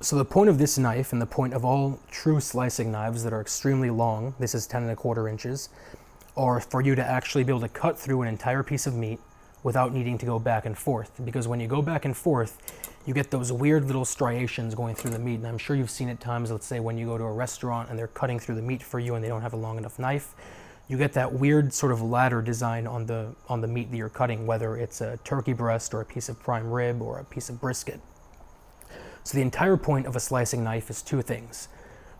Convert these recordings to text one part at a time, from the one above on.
So the point of this knife, and the point of all true slicing knives that are extremely long, this is 10.25 inches, are for you to actually be able to cut through an entire piece of meat without needing to go back and forth. Because when you go back and forth, you get those weird little striations going through the meat. And I'm sure you've seen it times, let's say when you go to a restaurant and they're cutting through the meat for you and they don't have a long enough knife, you get that weird sort of ladder design on the meat that you're cutting, whether it's a turkey breast or a piece of prime rib or a piece of brisket. So the entire point of a slicing knife is two things.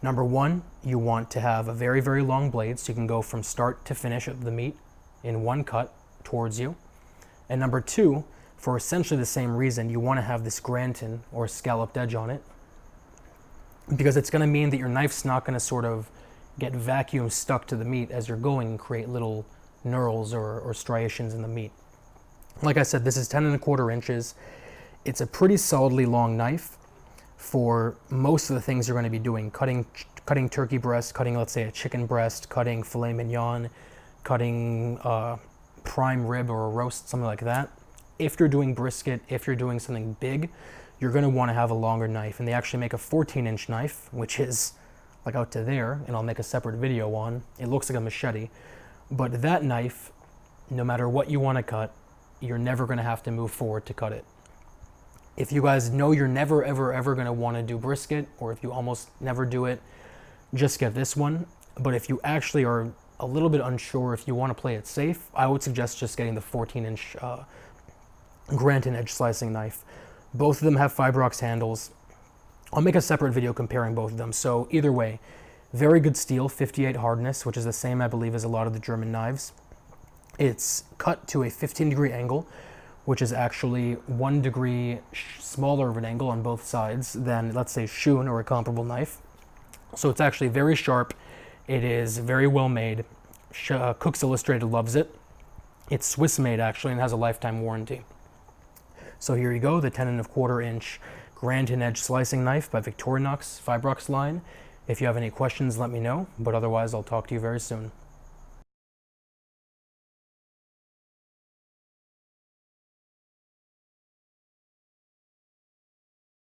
Number one, you want to have a very, very long blade so you can go from start to finish of the meat in one cut towards you. And number two, for essentially the same reason, you want to have this granton or scalloped edge on it, because it's going to mean that your knife's not going to sort of get vacuum stuck to the meat as you're going and create little knurls or striations in the meat. Like I said, this is 10.25 inches. It's a pretty solidly long knife for most of the things you're going to be doing. Cutting turkey breast, cutting, let's say, a chicken breast, cutting filet mignon, cutting prime rib or a roast, something like that. If you're doing brisket, if you're doing something big, you're going to want to have a longer knife. And they actually make a 14-inch knife, which is like out to there, and I'll make a separate video on. It looks like a machete. But that knife, no matter what you want to cut, you're never going to have to move forward to cut it. If you guys know you're never, ever, ever going to want to do brisket, or if you almost never do it, just get this one. But if you actually are a little bit unsure if you want to play it safe, I would suggest just getting the 14-inch Granton edge slicing knife. Both of them have Fibrox handles. I'll make a separate video comparing both of them. So either way, very good steel, 58 hardness, which is the same, I believe, as a lot of the German knives. It's cut to a 15-degree angle, which is actually 1 degree smaller of an angle on both sides than, let's say, Shun or a comparable knife. So it's actually very sharp. It is very well made. Cooks Illustrated loves it. It's Swiss made, actually, and has a lifetime warranty. So here you go, the 10.25 inch Granton edge slicing knife by Victorinox Fibrox line. If you have any questions, let me know, but otherwise I'll talk to you very soon.